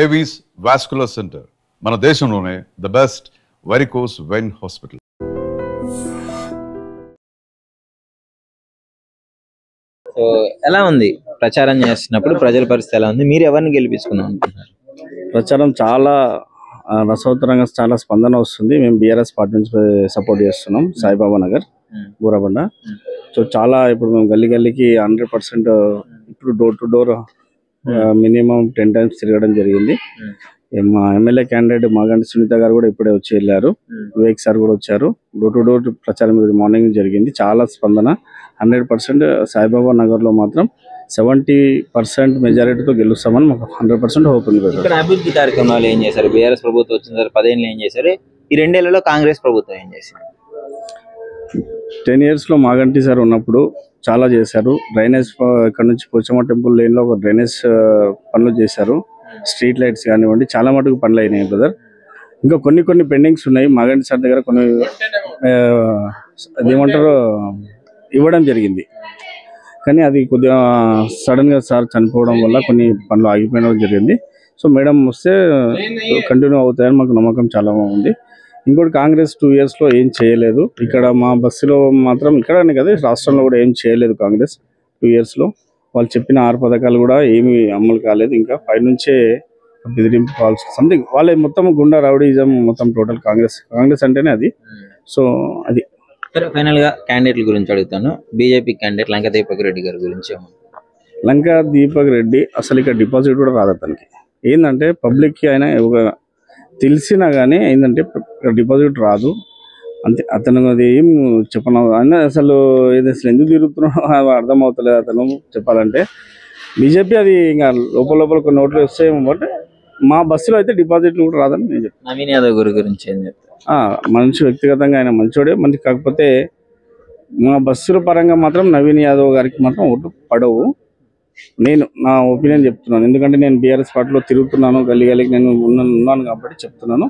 Avis vascular centre మన దేశంలోనే the best varicose vein hospital. So ఎలా ఉంది ప్రచారం చేస్తున్నప్పుడు ప్రజల పరిస్థితి ఎలా ఉంది? మీరు ఎవరిని గెలిపించుకుందాం అనుకుంటున్నారు? ప్రచారం చాలా రసవత్తరంగా చాలా స్పందన వస్తుంది. మేము బీఆర్ఎస్ పార్టీ నుంచి సపోర్ట్ చేస్తున్నాం. సాయిబాబా నగర్ బూరబండ. సో చాలా ఇప్పుడు మేము గల్లీ గల్లీకి 100% ఇప్పుడు door to door minimum 10 times తిరగడం జరిగింది. మా ఎమ్మెల్యే క్యాండిడేట్ మాగంటి సునీత గారు కూడా ఇప్పుడే వచ్చి వెళ్ళారు. వివేక్ సార్ కూడా వచ్చారు. డోర్ టు డోర్ ప్రచారం మార్నింగ్ జరిగింది. చాలా స్పందన 100%. సాయిబాబా నగర్ లో మాత్రం 70% మెజారిటీతో గెలుస్తామని మాకు 100% హోప్ ఉంది. ఇక్కడ అభివృద్ధి కార్యక్రమాలు ఏం చేశారు? బీఆర్ఎస్ ప్రభుత్వం వచ్చిన తర్వాత 10 ఏళ్ళు ఏం చేశారు? ఈ 2 ఏళ్లలో కాంగ్రెస్ ప్రభుత్వం ఏం చేసింది? 10 years లో మాగంటి సార్ ఉన్నప్పుడు చాలా చేశారు. డ్రైనేజ్ ఇక్కడ నుంచి పోచమ్మ టెంపుల్ లేన్ లో ఒక డ్రైనేజ్ పనులు చేశారు. స్ట్రీట్ లైట్స్ కానివ్వండి, చాలా మటుకు పనులు అయినాయి బ్రదర్. ఇంకా కొన్ని పెండింగ్స్ ఉన్నాయి. మాగంటి సార్ దగ్గర కొన్ని అదేమంటారు ఇవ్వడం జరిగింది, కానీ అది కొద్దిగా సడన్ గా సార్ చనిపోవడం వల్ల కొన్ని పనులు ఆగిపోవడం జరిగింది. సో మేడం వస్తే కంటిన్యూ అవుతాయని మాకు నమ్మకం చాలా ఉంది. ఇంకోటి కాంగ్రెస్ 2 years లో ఏం చేయలేదు. ఇక్కడ మా బస్సులో మాత్రం ఇక్కడనే కదా రాష్ట్రంలో కూడా ఏం చేయలేదు కాంగ్రెస్ 2 years లో. వాళ్ళు చెప్పిన 6 పథకాలు కూడా ఏమీ అమలు కాలేదు. ఇంకా పైనుంచే బెదిరింపు కాల్స్ సంథింగ్ వాళ్ళే మొత్తం గుండా రౌడీజం మొత్తం టోటల్ కాంగ్రెస్ అంటేనే అది. సో అది ఫైనల్ గా క్యాండిడేట్ల గురించి అడుగుతాను. బీజేపీ క్యాండిడేట్ లంకా దీపక్ రెడ్డి గారి గురించి. లంకా దీపక్ రెడ్డి అసలు ఇక్కడ డిపాజిట్ కూడా రాదు అతనికి. ఏంటంటే పబ్లిక్కి ఆయన తెలిసినా కానీ ఏంటంటే డిపాజిట్ రాదు అంతే. అతను అది ఏం చెప్పను ఆయన అసలు ఎందుకు తిరుగుతున్నాడో అర్థం అవుతలేదు అతను చెప్పాలంటే. బీజేపీ అది ఇంకా లోపల కొన్ని ఓట్లు వస్తాయేమో, బట్ మా బస్సులో అయితే డిపాజిట్లు కూడా రాదని నేను చెప్తాను. నవీన్ యాదవ్ గారి గురించి ఏం చెప్తాను? మనిషి వ్యక్తిగతంగా ఆయన మంచోడే మంచి, కాకపోతే మా బస్సుల పరంగా మాత్రం నవీన్ యాదవ్ గారికి మాత్రం ఓట్లు పడవు. నేను నా ఒపీనియన్ చెప్తున్నాను, ఎందుకంటే నేను బీఆర్ఎస్ పార్టీలో తిరుగుతున్నాను, గల్లీకి నేను ఉన్నాను కాబట్టి చెప్తున్నాను.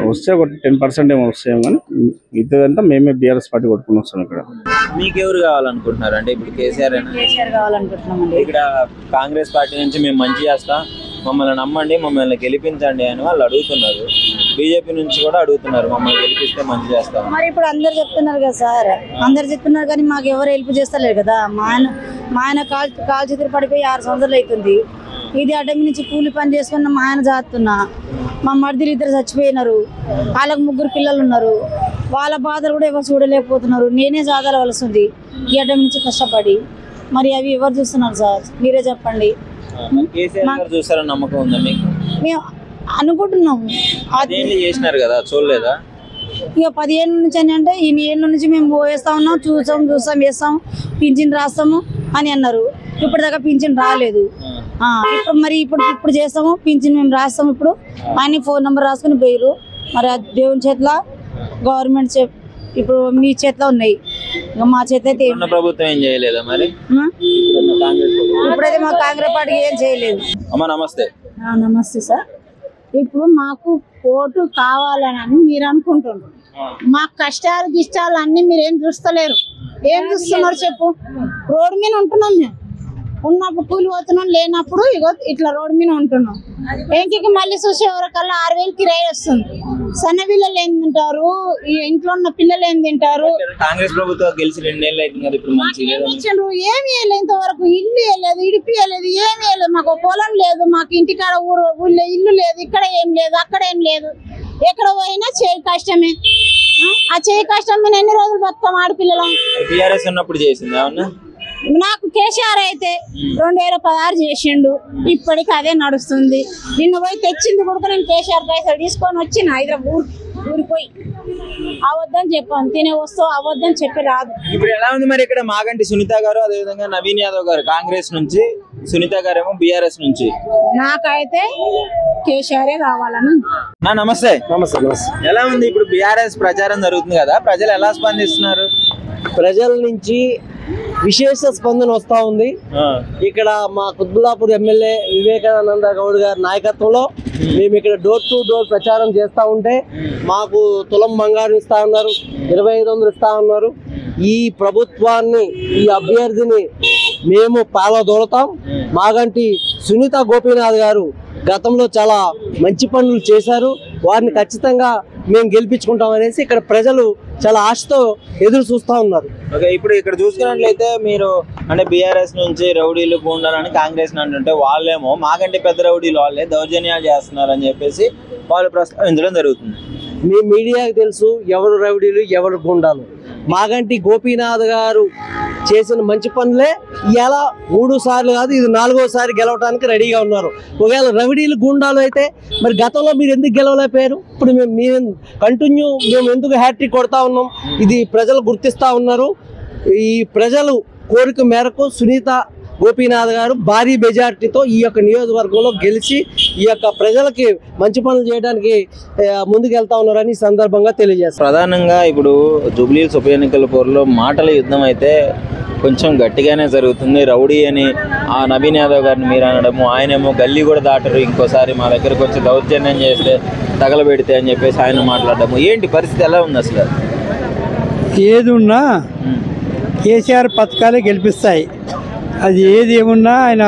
వస్తే ఒక 10% ఏమో వస్తాయేమో, కానీ ఇదంతా మేమే బీఆర్ఎస్ పార్టీ కొట్టుకుని వస్తాం. ఇక్కడ మీకు ఎవరు కావాలనుకుంటున్నారు? అంటే ఇప్పుడు కేసీఆర్ కావాలనుకుంటున్నాం. ఇక్కడ కాంగ్రెస్ పార్టీ నుంచి మేము మంచి చేస్తాం, మమ్మల్ని నమ్మండి, మమ్మల్ని గెలిపించండి అని వాళ్ళు అడుగుతున్నారు. బీజేపీ నుంచి కూడా అడుగుతున్నారు, మమ్మల్ని గెలిపిస్తే మంచి చేస్తాం. మరి ఇప్పుడు అందరు చెప్తున్నారు కదా సార్, అందరు చెప్తున్నారు కానీ మాకు ఎవరు హెల్ప్ చేస్తలేరు కదా. మా ఆయన కాలు చేతులు పడిపోయి 6 సంవత్సరాలు అవుతుంది. ఇది అడ్డమి నుంచి కూలి పని చేసుకున్న మా ఆయన జాతున్నా. మా మర్దిలు 2 చచ్చిపోయినారు, వాళ్ళకు 3 పిల్లలు ఉన్నారు. వాళ్ళ బాధలు కూడా ఎవరు చూడలేకపోతున్నారు. నేనే జాదాలవలసింది ఈ అడ్డమి నుంచి కష్టపడి. మరి అవి ఎవరు చూస్తున్నారు సార్, మీరే చెప్పండి. చూస్తారని నమ్మకం ఉందా మీకు? మేము అనుకుంటున్నాము. చేసినారు కదా, చూడలేదా? ఇక 10 ఏళ్ళ నుంచి అని అంటే ఇన్ని ఏళ్ళ నుంచి మేము పోయేస్తా ఉన్నాం, చూస్తాం వేస్తాం, పింఛన్ రాస్తాము అని అన్నారు. ఇప్పటిదాకా పింఛన్ రాలేదు. ఇప్పుడు చేస్తాము పింఛన్ మేము రాస్తాము. ఇప్పుడు ఆయన ఫోన్ నెంబర్ రాసుకుని పోయారు. మరి దేవుని చేతిలో గవర్నమెంట్ ఇప్పుడు మీ చేతిలో ఉన్నాయి, మా చేతి అయితే ప్రభుత్వం ఏం చేయలేదా? మరి ఇప్పుడైతే మా కాంగ్రెస్ పార్టీ ఏం చేయలేదు. అమ్మా నమస్తే. నమస్తే సార్. ఇప్పుడు మాకు ఓటు కావాలని మీరు అనుకుంటున్నారు. మా కష్టాలు గిష్టాలు అన్ని మీరు ఏం చూస్తలేరు. ఏం చూస్తున్నారు చెప్పు? రోడ్డు మీద ఉంటున్నాం మేము. ఉన్నప్పుడు కూలి పోతున్నాం, లేనప్పుడు ఇగో ఇట్లా రోడ్డు మీద ఉంటున్నాం. ఏంటికి మళ్ళీ చూసే ఎవరికల్లా 6,000 కిరాయి వస్తుంది. సన్న పిల్లలు ఏం తింటారు, ఈ ఇంట్లో ఉన్న పిల్లలు ఏం తింటారు? కాంగ్రెస్ ప్రభుత్వం గెలిచి 2 ఏళ్ళు అవుతుంది. ఇచ్చిండ్రు ఏమి వేయలేదు ఇంతవరకు. ఇల్లు వేయలేదు, ఇడిపియలేదు, ఏమి వేయలేదు. మాకు పొలం లేదు, మాకు ఇంటికాడ ఊళ్ళో ఇల్లు లేదు, ఇక్కడ ఏం లేదు, అక్కడ ఏం లేదు. ఎక్కడ పోయినా చేయి కష్టమే. ఆ చేయి కష్టం మీద ఎన్ని రోజులు బతుకాం ఆడపిల్లలు? టీఆర్ఎస్ ఉన్నప్పుడు చేసింది అవునా? నాకు కేసీఆర్ అయితే 2016 చేసిండు, ఇప్పటికి అదే నడుస్తుంది. నిన్న పోయి తెచ్చింది కూడా నేను కేసీఆర్ పైసలు తీసుకొని వచ్చిన హైదరాబాద్ ఊరిపోయి అవద్దని చెప్పాను. తినే వస్తువు అవద్దని చెప్పి రాదు. ఇప్పుడు ఎలా ఉంది మరి ఇక్కడ? మాగంటి సునీత గారు, అదేవిధంగా నవీన్ యాదవ్ గారు కాంగ్రెస్ నుంచి, సునీత గారేమో బీఆర్ఎస్ నుంచి. నాకైతే కేసీఆర్ కావాలని. నమస్తే. ఎలా ఉంది ఇప్పుడు బీఆర్ఎస్ ప్రచారం జరుగుతుంది కదా, ప్రజలు ఎలా స్పందిస్తున్నారు? ప్రజల నుంచి విశేష స్పందన వస్తా ఉంది. ఇక్కడ మా కుత్బుల్లాపూర్ ఎమ్మెల్యే వివేకానంద గౌడ్ గారి నాయకత్వంలో మేము ఇక్కడ డోర్ టు డోర్ ప్రచారం చేస్తూ ఉంటే మాకు తులం బంగారం ఇస్తా ఉన్నారు, 2500 ఇస్తా ఉన్నారు. ఈ ప్రభుత్వాన్ని, ఈ అభ్యర్థిని మేము పాలదోడతాం. మాగంటి సునీత గోపీనాథ్ గారు గతంలో చాలా మంచి పనులు చేశారు. వారిని ఖచ్చితంగా మేము గెలిపించుకుంటాం అనేసి ఇక్కడ ప్రజలు చాలా ఆశతో ఎదురు చూస్తూ ఉన్నారు. ఓకే, ఇప్పుడు ఇక్కడ చూసుకున్నట్లయితే మీరు అంటే బీఆర్ఎస్ నుంచి రౌడీలు గుండాలని కాంగ్రెస్ అంటుంటే వాళ్ళేమో మాకంటే పెద్ద రౌడీలు వాళ్ళే దౌర్జన్యాలు చేస్తున్నారని చెప్పేసి వాళ్ళు ప్రస్తావించడం జరుగుతుంది. మీ మీడియాకి తెలుసు ఎవరు రౌడీలు ఎవరు గుండాలు. మాగంటి గోపీనాథ్ గారు చేసిన మంచి పనులే ఇలా 3 సార్లు కాదు, ఇది 4వ సారి గెలవడానికి రెడీగా ఉన్నారు. ఒకవేళ రౌడీలు గుండాలు అయితే మరి గతంలో మీరు ఎందుకు గెలవలేకపోయారు? ఇప్పుడు మేము ఎందుకు హ్యాట్రిక్ కొడతా ఉన్నాం? ఇది ప్రజలు గుర్తిస్తా ఉన్నారు. ఈ ప్రజలు కోరిక మేరకు సునీత గోపీనాథ్ గారు భారీ మెజార్టీతో ఈ యొక్క నియోజకవర్గంలో గెలిచి ఈ యొక్క ప్రజలకి మంచి పనులు చేయడానికి ముందుకెళ్తా ఉన్నారని సందర్భంగా తెలియజేస్తారు. ప్రధానంగా ఇప్పుడు జూబ్లీహిల్స్ ఉప ఎన్నికల పోరులో మాటల యుద్ధం అయితే కొంచెం గట్టిగానే జరుగుతుంది. రౌడీ అని ఆ నవీన్ యాదవ్ గారిని మీరు అనడము, ఆయనేమో గల్లీ కూడా దాటరు, ఇంకోసారి మా దగ్గరకు వచ్చి దౌర్జన్యం చేస్తే తగలబెడితే అని చెప్పేసి ఆయన మాట్లాడడము. ఏంటి పరిస్థితి ఎలా ఉంది అసలు? ఏది ఉన్నా కేసీఆర్ పథకాలే గెలిపిస్తాయి. అది ఏది ఏమున్నా ఆయన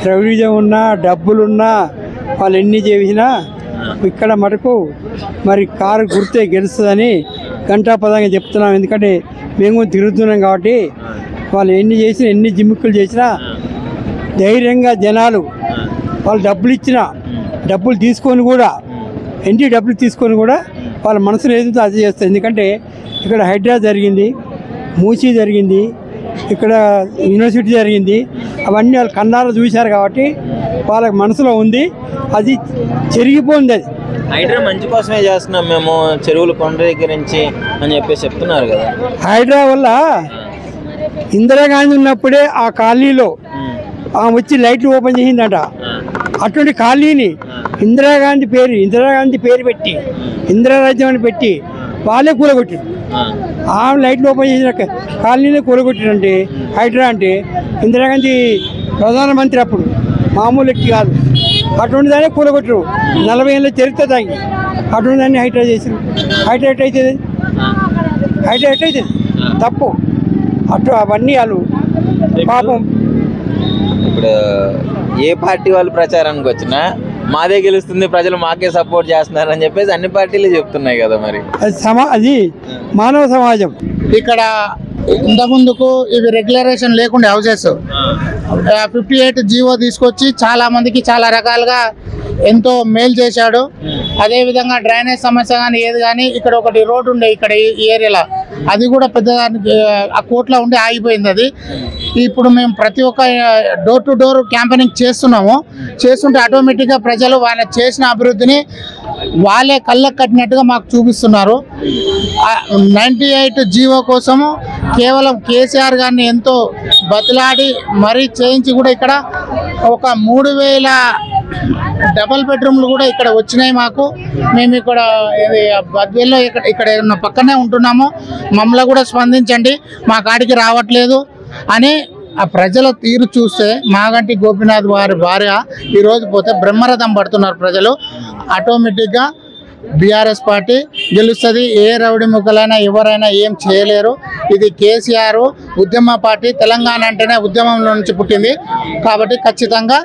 రౌడీజం ఉన్నా డబ్బులున్నా వాళ్ళు ఎన్ని చేసినా ఇక్కడ మటుకు మరి కారు గుర్తే గెలుస్తుందని గంటాపదంగా చెప్తున్నాం. ఎందుకంటే మేము తిరుగుతున్నాం కాబట్టి వాళ్ళు ఎన్ని చేసినా ఎన్ని జిమ్మిక్కులు చేసినా ధైర్యంగా జనాలు వాళ్ళు డబ్బులు ఇచ్చినా డబ్బులు తీసుకొని కూడా డబ్బులు తీసుకొని కూడా వాళ్ళ మనసులో ఏదో అది చేస్తారు. ఎందుకంటే ఇక్కడ హైడ్రా జరిగింది, మూసీ జరిగింది, ఇక్కడ యూనివర్సిటీ జరిగింది, అవన్నీ వాళ్ళు కన్నారా చూశారు కాబట్టి వాళ్ళకి మనసులో ఉంది, అది చెరిగిపోయింది. అది హైడ్రా మంచి కోసమే చేస్తున్నాం మేము, చెరువులు పునరుద్ధరించి అని చెప్పేసి చెప్తున్నారు కదా. హైడ్రా వల్ల ఇందిరాగాంధీ ఉన్నప్పుడే ఆ కాలనీలో వచ్చి లైట్లు ఓపెన్ చేసిందట. అటువంటి కాలనీని ఇందిరాగాంధీ పేరు పెట్టి ఇందిరారాజ్యం అని పెట్టి వాళ్ళే కూలగొట్టారు. ఆమె లైట్లు ఓపెన్ చేసిన కాలనీనే కూలగొట్టారంటే హైడ్రా అంటే ఇందిరాగాంధీ ప్రధానమంత్రి అప్పుడు మామూలు వ్యక్తి కాదు. అటువంటి దాన్ని కూలగొట్టరు. 40 ఏళ్ళ చరిత్ర తాగి అటువంటి దాన్ని హైడ్రా చేసారు. హైడ్రా ఎట్టయితుంది? హైడ్రా ఎట్టయితుంది? తప్పు. అటు అవన్నీ వాళ్ళు పాపం. ఇప్పుడు ఏ పార్టీ వాళ్ళు ప్రచారానికి వచ్చినా మాదే గెలుస్తుంది, ప్రజలు మాకే సపోర్ట్ చేస్తున్నారు అని చెప్పేసి అన్ని పార్టీలు చెప్తున్నాయి కదా. మరి అది మానవ సమాజం. ఇక్కడ ఇంతకుముందుకు ఇవి రెగ్యులరేషన్ లేకుండా హౌసెస్ 58 జీవో తీసుకొచ్చి చాలా మందికి చాలా రకాలుగా ఎంతో మేలు చేశాడు. అదేవిధంగా డ్రైనేజ్ సమస్య కానీ ఏది కానీ ఇక్కడ ఒకటి రోడ్డు ఉండే ఇక్కడ ఈ ఏరియాలో అది కూడా పెద్దదానికి ఆ కోట్లో ఉండి ఆగిపోయింది. అది ఇప్పుడు మేము ప్రతి ఒక్క డోర్ టు డోర్ క్యాంపెయినింగ్ చేస్తుంటే ఆటోమేటిక్గా ప్రజలు వాళ్ళ చేసిన అభివృద్ధిని వాళ్ళే కళ్ళకు కట్టినట్టుగా మాకు చూపిస్తున్నారు. 98 జీవో కోసము కేవలం కేసీఆర్ గారిని ఎంతో బతిలాడి మరీ చేయించి కూడా ఇక్కడ ఒక 3000 డబల్ బెడ్రూమ్లు కూడా ఇక్కడ వచ్చినాయి మాకు. మేము ఇక్కడ బద్వేల్లో ఇక్కడ పక్కనే ఉంటున్నాము, మమ్మల్ని కూడా స్పందించండి, మా కాడికి రావట్లేదు అని ఆ ప్రజల తీరు చూస్తే మాగంటి గోపీనాథ్ వారి భార్య ఈరోజు పోతే బ్రహ్మరథం పడుతున్నారు ప్రజలు. ఆటోమేటిక్గా బీఆర్ఎస్ పార్టీ గెలుస్తుంది. ఏ రౌడీ ముక్కలైనా ఎవరైనా ఏం చేయలేరు. ఇది కేసీఆర్ ఉద్యమ పార్టీ, తెలంగాణ అంటేనే ఉద్యమంలో నుంచి పుట్టింది కాబట్టి ఖచ్చితంగా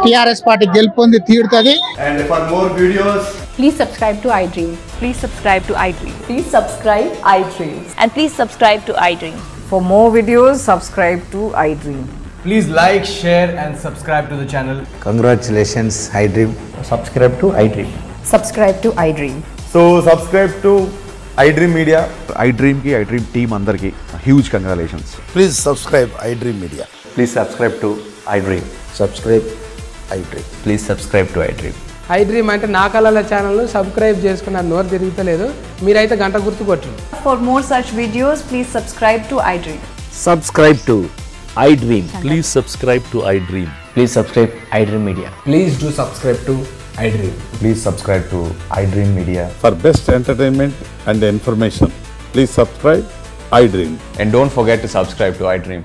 TRS పార్టీ గెలుపొంది తీరుతుంది. And for more videos, please subscribe to iDream. Please subscribe to iDream. Please subscribe iDream. And please subscribe to iDream. For more videos, subscribe to iDream. please like, share and subscribe to the channel. Congratulations, iDream. Subscribe to iDream. Subscribe to iDream. So subscribe to iDream Media. iDream ki iDream team andarki huge congratulations. Please subscribe iDream Media. Please subscribe to iDream. Subscribe iDream. Please subscribe to iDream. iDream అంటే నా కళల channel subscribe చేసుకున్న నోరు తిరుగుతలేదు, మీరైతే గంట గుర్తు కొట్టండి. For more such videos, please subscribe to iDream. Subscribe to iDream. Please subscribe to iDream. Please subscribe iDream Media. Please do subscribe to iDream. Please subscribe to iDream Media. For best entertainment and information, please subscribe iDream. And don't forget to subscribe to iDream.